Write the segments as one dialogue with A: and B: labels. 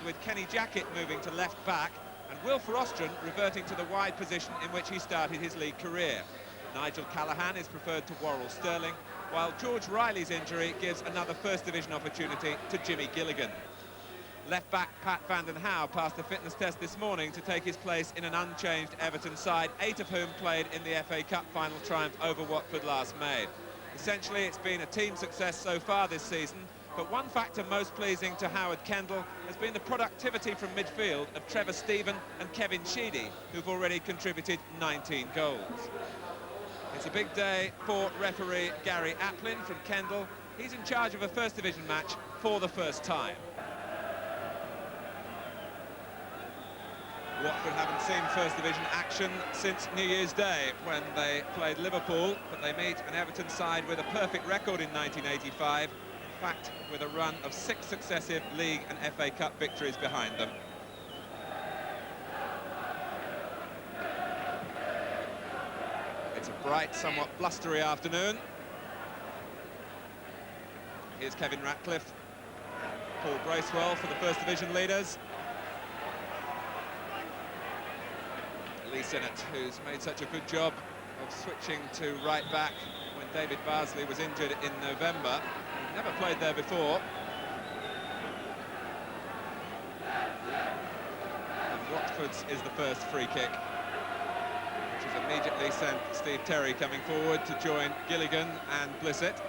A: with Kenny Jackett moving to left back and Will Frostron reverting to the wide position in which he started his league career. Nigel Callaghan is preferred to Worrell Sterling, while George Riley's injury gives another First Division opportunity to Jimmy Gilligan. Left-back Pat van den Hauwe passed the fitness test this morning to take his place in an unchanged Everton side, 8 of whom played in the FA Cup final triumph over Watford last May. Essentially, it's been a team success so far this season, but one factor most pleasing to Howard Kendall has been the productivity from midfield of Trevor Stephen and Kevin Sheedy, who've already contributed 19 goals. It's a big day for referee Gary Applin from Kendall. He's in charge of a First Division match for the first time. Watford haven't seen First Division action since New Year's Day when they played Liverpool, but they meet an Everton side with a perfect record in 1985, in fact with a run of 6 successive League and FA Cup victories behind them. It's a bright, somewhat blustery afternoon. Here's Kevin Ratcliffe, Paul Bracewell for the First Division leaders. Lee Sinnott, who's made such a good job of switching to right back when David Barsley was injured in November. He'd never played there before. And Watford's is the first free kick, which is immediately sent Steve Terry coming forward to join Gilligan and Blissett.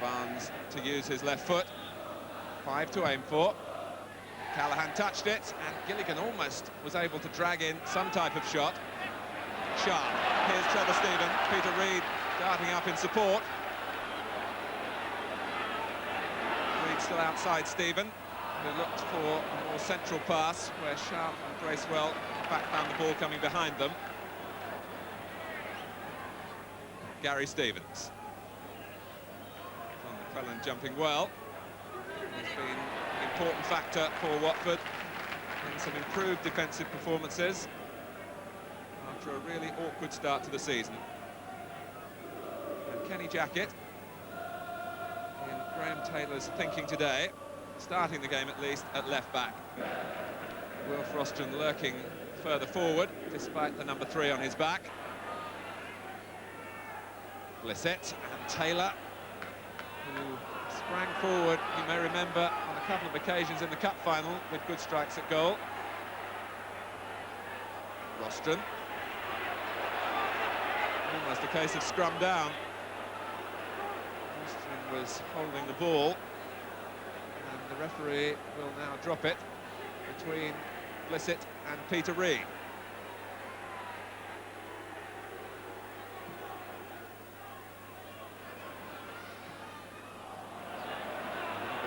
A: Barnes to use his left foot. 5 to aim for. Callaghan touched it, and Gilligan almost was able to drag in some type of shot. Sharp. Here's Trevor Stephen. Peter Reid darting up in support. Reid still outside Stephen, who looked for a more central pass, where Sharp and Bracewell back found the ball coming behind them. Gary Stevens. John McClellan jumping well. He's been an important factor for Watford in some improved defensive performances after a really awkward start to the season. And Kenny Jackett, in Graham Taylor's thinking today, starting the game at least at left back. Will Frostron lurking further forward despite the number 3 on his back. Blissett and Taylor, who sprang forward, you may remember, on a couple of occasions in the cup final with good strikes at goal. Rostron. Almost a case of scrum down. Rostron was holding the ball, and the referee will now drop it between Blissett and Peter Reid.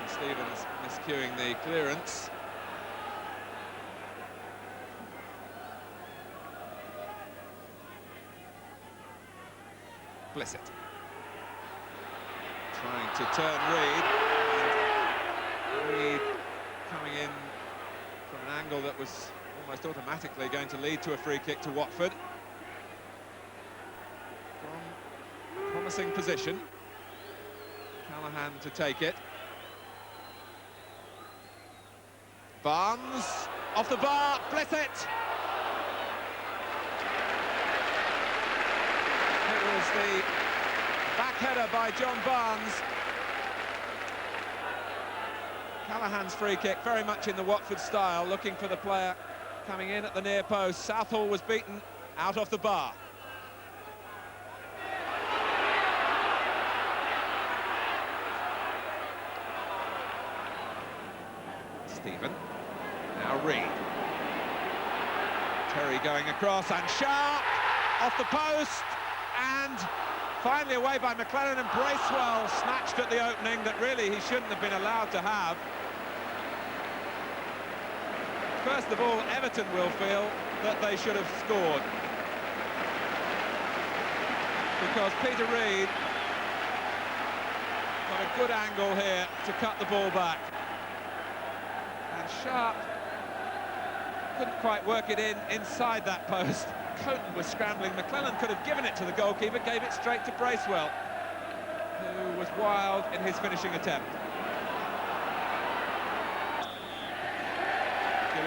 A: Stevens miscuing the clearance. Blissett trying to turn Reid, and Reid coming in from an angle that was almost automatically going to lead to a free kick to Watford. From a promising position, Callaghan to take it. Barnes, off the bar, Blissett! It was the back header by John Barnes. Callaghan's free kick, very much in the Watford style, looking for the player coming in at the near post. Southall was beaten out off the bar. Stephen. Now Reid. Terry going across, and Sharp off the post, and finally away by McClellan, and Bracewell snatched at the opening that really he shouldn't have been allowed to have. First of all, Everton will feel that they should have scored, because Peter Reid got a good angle here to cut the ball back. And Sharp couldn't quite work it inside that post. Coton was scrambling. McClellan could have given it to the goalkeeper, gave it straight to Bracewell, who was wild in his finishing attempt.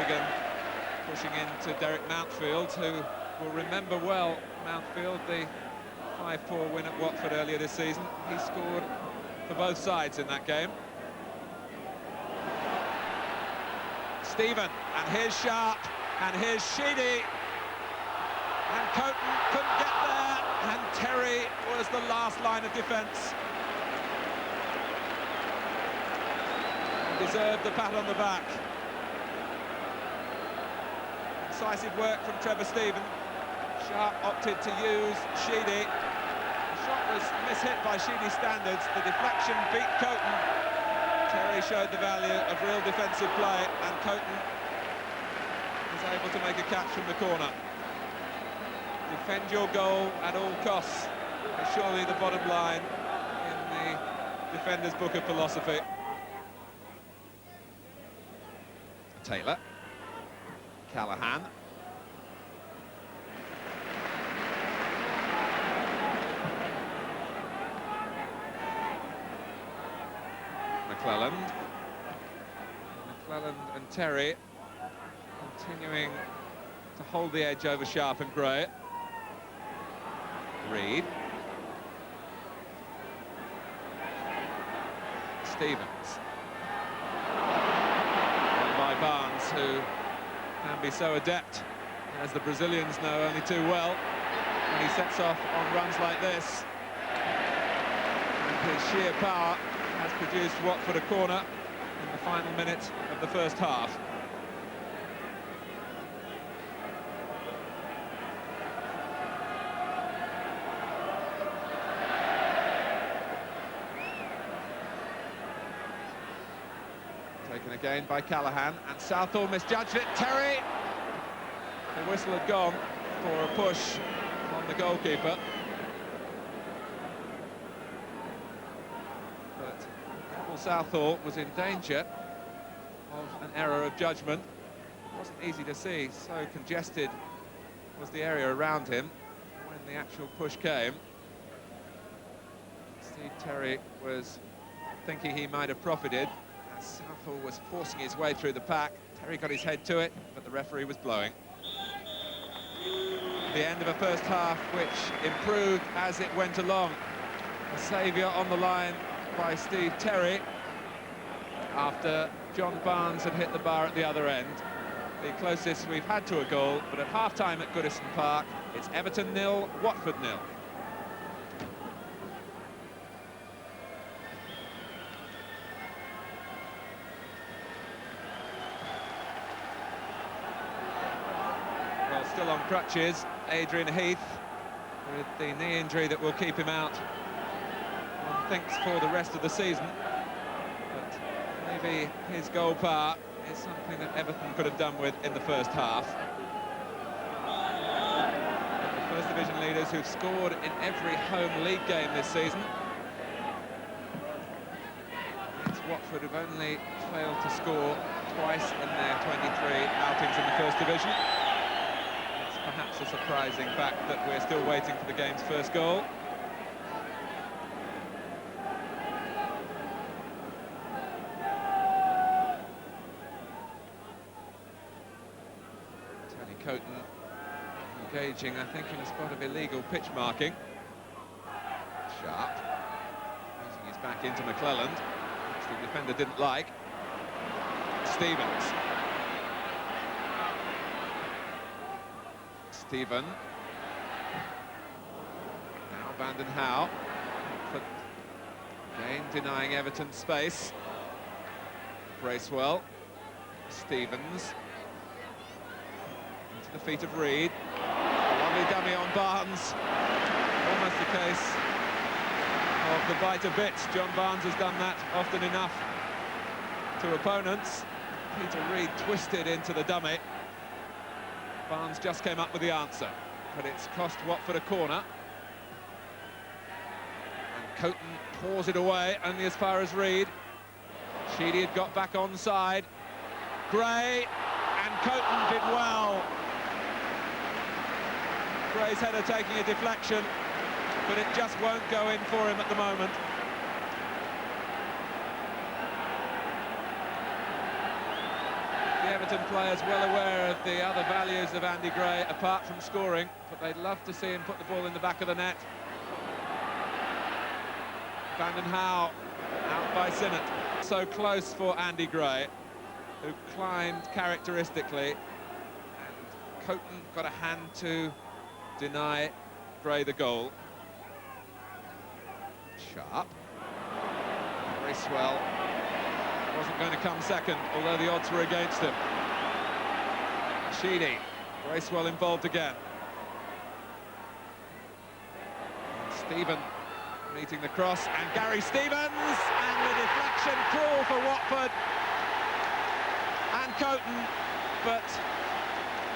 A: Flanagan pushing into Derek Mountfield, who will remember well Mountfield, the 5-4 win at Watford earlier this season. He scored for both sides in that game. Stephen, and here's Sharp, and here's Sheedy, and Coton couldn't get there, and Terry was the last line of defence. Deserved the pat on the back. Decisive work from Trevor Stephen. Sharp opted to use Sheedy. The shot was mishit by Sheedy's standards. The deflection beat Coton. Terry showed the value of real defensive play, and Coton was able to make a catch from the corner. Defend your goal at all costs is surely the bottom line in the defender's book of philosophy. Taylor, Callahan, McClelland and Terry continuing to hold the edge over Sharp and Gray. Reed, Stevens, by Barnes, who can be so adept, as the Brazilians know only too well, when he sets off on runs like this. And his sheer power has produced Watford a corner in the final minute of the first half. Taken again by Callahan, and Southall misjudged it. Terry! The whistle had gone for a push on the goalkeeper. But Paul Southall was in danger of an error of judgment. It wasn't easy to see, so congested was the area around him when the actual push came. Steve Terry was thinking he might have profited. Southall was forcing his way through the pack. Terry got his head to it, but the referee was blowing. The end of a first half which improved as it went along. A saviour on the line by Steve Terry after John Barnes had hit the bar at the other end. The closest we've had to a goal, but at half-time at Goodison Park, it's Everton 0, Watford 0. Still on crutches, Adrian Heath, with the knee injury that will keep him out, one thinks, for the rest of the season. But maybe his goal power is something that Everton could have done with in the first half. The First Division leaders who've scored in every home league game this season. It's Watford who've only failed to score twice in their 23 outings in the First Division. Perhaps a surprising fact that we're still waiting for the game's first goal. Tony Coton engaging, I think, in a spot of illegal pitch marking. Sharp using his back into McClelland, which the defender didn't like. Stevens. Stephen. Now Vanden Hauwe. Again denying Everton space. Bracewell. Stevens. Into the feet of Reed. Lovely dummy on Barnes. Almost the case of the bite a bit. John Barnes has done that often enough to opponents. Peter Reed twisted into the dummy. Barnes just came up with the answer, but it's cost Watford a corner. And Coton paws it away, only as far as Reed. Sheedy had got back onside. Gray, and Coton did well. Gray's header taking a deflection, but it just won't go in for him at the moment. The Everton players well aware of the other values of Andy Gray, apart from scoring, but they'd love to see him put the ball in the back of the net. Van den Hauwe out by Sinnott. So close for Andy Gray, who climbed characteristically, and Coton got a hand to deny Gray the goal. Sharp. Bracewell wasn't going to come second, although the odds were against him. Sheedy. Bracewell involved again. And Stephen meeting the cross, and Gary Stevens, and the deflection, cruel for Watford and Coton, but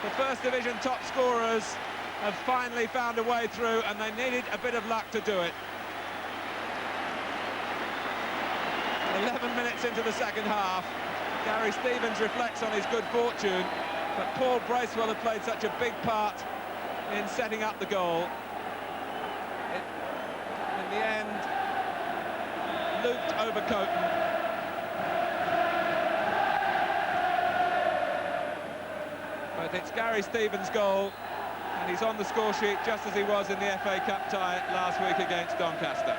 A: the First Division top scorers have finally found a way through, and they needed a bit of luck to do it. 11 minutes into the second half, Gary Stevens reflects on his good fortune, but Paul Bracewell had played such a big part in setting up the goal. In the end, looped over Coton. But it's Gary Stevens' goal, and he's on the score sheet just as he was in the FA Cup tie last week against Doncaster.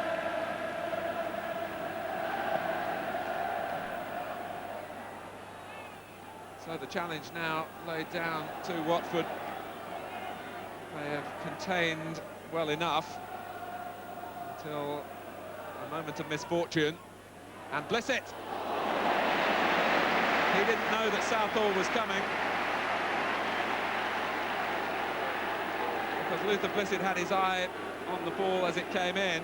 A: So the challenge now laid down to Watford. They have contained well enough until a moment of misfortune, and Blissett. He didn't know that Southall was coming, because Luther Blissett had his eye on the ball as it came in,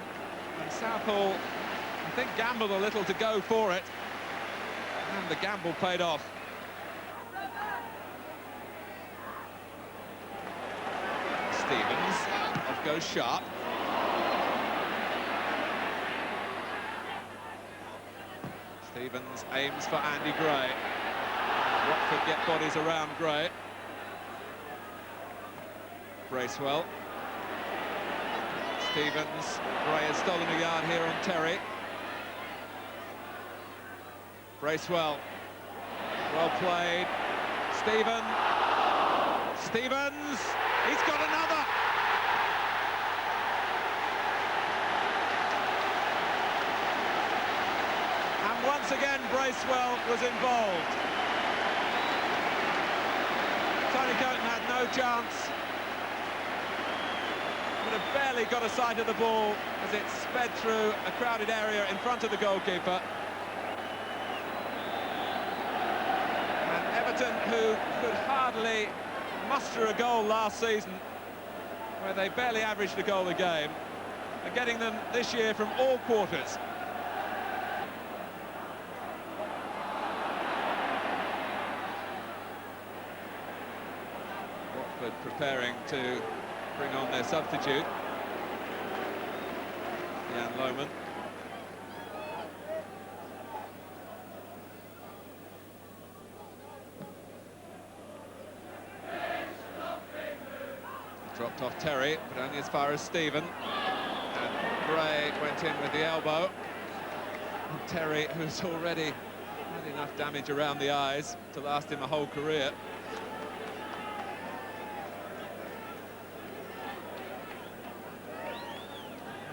A: and Southall, I think, gambled a little to go for it, and the gamble paid off. Stevens, off goes Sharp. Stevens aims for Andy Gray. Watford get bodies around Gray. Bracewell. Stevens. Gray has stolen a yard here on Terry. Bracewell. Well played. Stevens. He's got another. And once again, Bracewell was involved. Tony Coton had no chance. Would have barely got a sight of the ball as it sped through a crowded area in front of the goalkeeper. And Everton, who could hardly muster a goal last season, where they barely averaged a goal a game, are getting them this year from all quarters. Watford preparing to bring on their substitute, Jan Lohman. Dropped off Terry, but only as far as Stephen. And Gray went in with the elbow. And Terry, who's already had enough damage around the eyes to last him a whole career.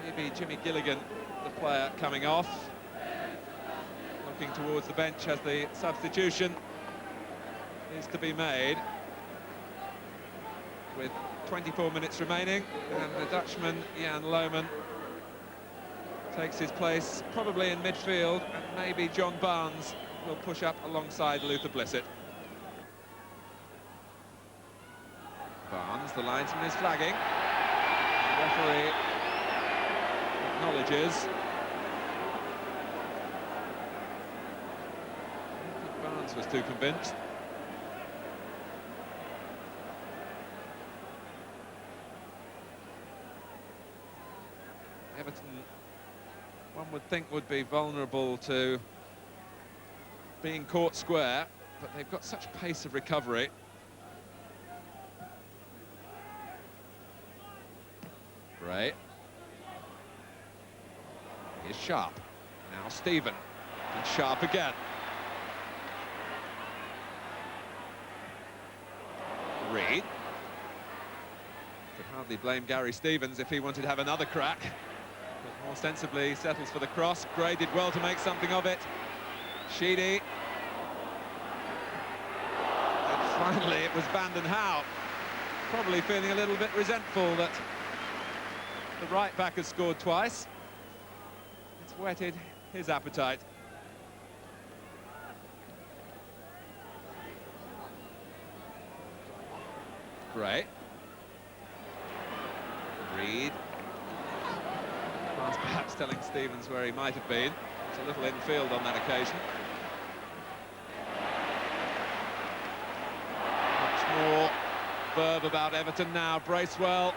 A: Maybe Jimmy Gilligan, the player, coming off. Looking towards the bench as the substitution is to be made. With 24 minutes remaining, and the Dutchman, Jan Lohman, takes his place probably in midfield, and maybe John Barnes will push up alongside Luther Blissett. Barnes, the linesman, is flagging. The referee acknowledges. I don't think Barnes was too convinced. Everton, one would think, would be vulnerable to being caught square, but they've got such pace of recovery. Gray. Here's Sharp. Now Stephen. And Sharp again. Hardly blame Gary Stevens if he wanted to have another crack. But more sensibly settles for the cross. Gray did well to make something of it. Sheedy. And finally it was Vanden Hauwe. Probably feeling a little bit resentful that the right back has scored twice. It's whetted his appetite. Gray. Reed. Well, perhaps telling Stevens where he might have been. It's a little infield on that occasion. Much more verb about Everton now. Bracewell.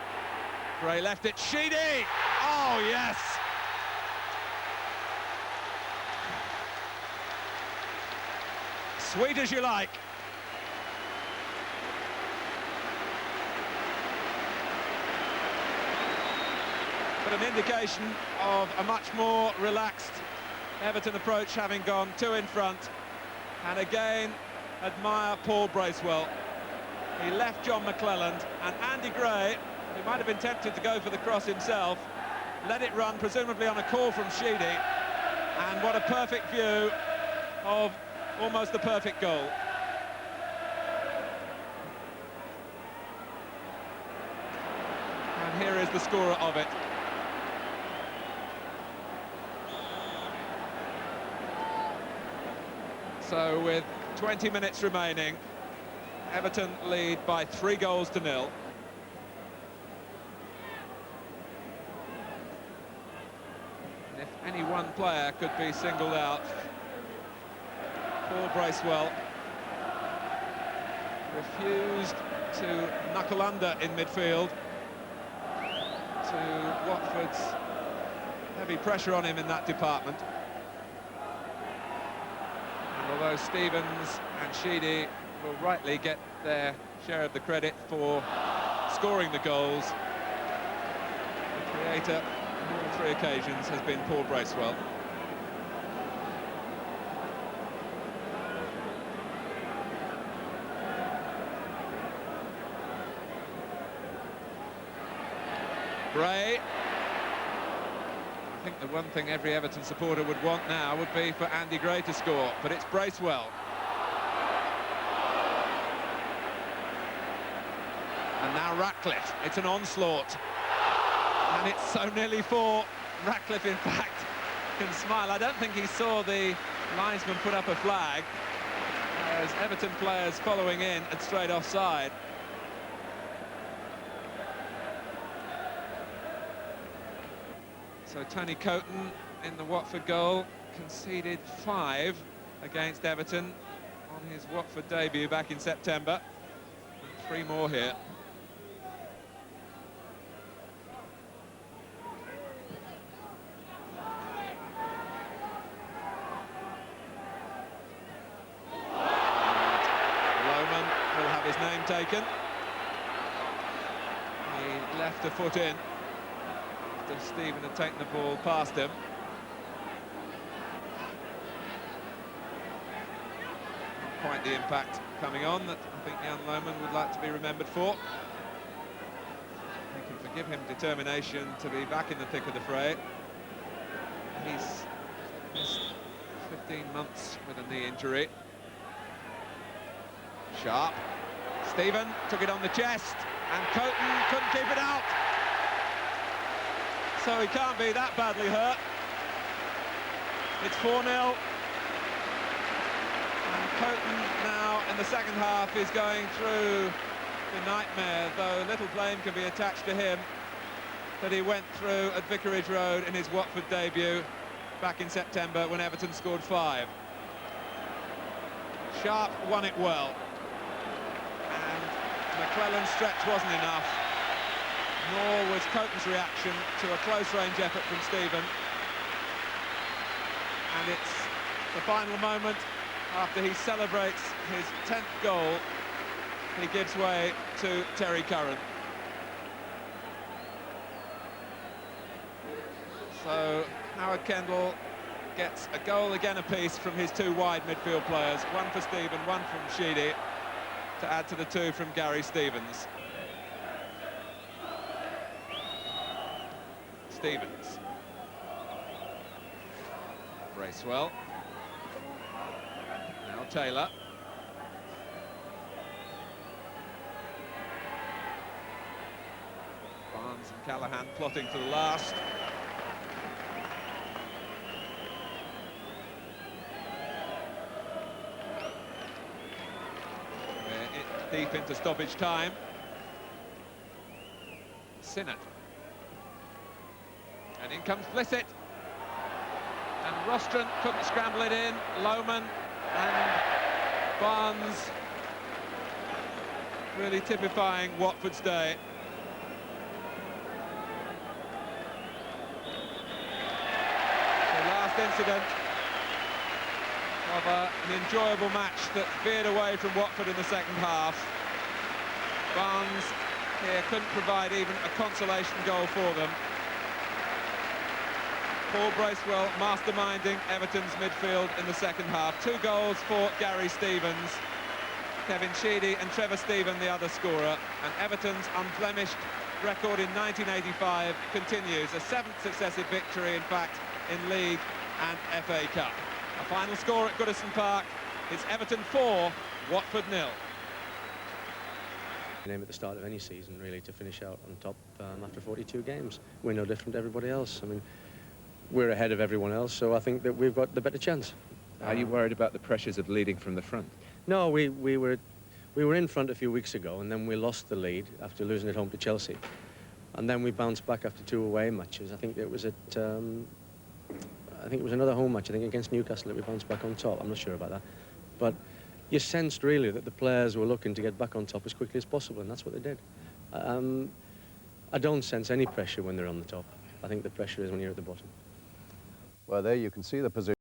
A: Gray left it. Sheedy! Oh, yes! Sweet as you like. But an indication of a much more relaxed Everton approach, having gone 2 in front. And again, admire Paul Bracewell. He left John McClelland, and Andy Gray, who might have been tempted to go for the cross himself, let it run, presumably on a call from Sheedy. And what a perfect view of almost the perfect goal. And here is the scorer of it. So with 20 minutes remaining, Everton lead by 3 goals to 0. And if any one player could be singled out, Paul Bracewell refused to knuckle under in midfield to Watford's heavy pressure on him in that department. Although Stevens and Sheedy will rightly get their share of the credit for scoring the goals, the creator on all 3 occasions has been Paul Bracewell. Gray. I think the one thing every Everton supporter would want now would be for Andy Gray to score, but it's Bracewell. And now Ratcliffe. It's an onslaught. And it's so nearly 4. Ratcliffe, in fact, can smile. I don't think he saw the linesman put up a flag, as Everton players following in and straight offside. So Tony Coton in the Watford goal conceded 5 against Everton on his Watford debut back in September. And 3 more here. And Lohman will have his name taken. He left a foot in. Stephen had taken the ball past him. Not quite the impact coming on that I think Jan Lohman would like to be remembered for. You can forgive him determination to be back in the thick of the fray. He's missed 15 months with a knee injury. Sharp. Stephen took it on the chest, and Coton couldn't keep it out. So he can't be that badly hurt. It's 4-0. And Coton now in the second half is going through the nightmare, though little blame can be attached to him that he went through at Vicarage Road in his Watford debut back in September when Everton scored 5. Sharp won it well. And McClelland's stretch wasn't enough. Nor was Coton's reaction to a close-range effort from Stephen. And it's the final moment after he celebrates his 10th goal. He gives way to Terry Curran. So Howard Kendall gets a goal again apiece from his 2 wide midfield players. 1 for Stephen, 1 from Sheedy, to add to the 2 from Gary Stevens. Stevens. Bracewell. Now Taylor. Barnes and Callahan plotting to the last. We're deep into stoppage time. Sinnott. And in comes Blissett. And Rostron couldn't scramble it in. Lohman and Barnes really typifying Watford's day. The last incident of an enjoyable match that veered away from Watford in the second half. Barnes here couldn't provide even a consolation goal for them. Paul Bracewell masterminding Everton's midfield in the second half. 2 goals for Gary Stevens. Kevin Sheedy and Trevor Stephen, the other scorer. And Everton's unblemished record in 1985 continues. A 7th successive victory, in fact, in League and FA Cup. A final score at Goodison Park. It's Everton 4, Watford 0.
B: Aim at the start of any season, really, to finish out on top after 42 games. We're no different to everybody else. I mean, we're ahead of everyone else, so I think that we've got the better chance.
C: Are you worried about the pressures of leading from the front?
B: No, we were in front a few weeks ago, and then we lost the lead after losing at home to Chelsea, and then we bounced back after 2 away matches. I think it was another home match, I think against Newcastle, that we bounced back on top. I'm not sure about that, but you sensed really that the players were looking to get back on top as quickly as possible, and that's what they did. I don't sense any pressure when they're on the top. I think the pressure is when you're at the bottom.
D: Well, there you can see the position.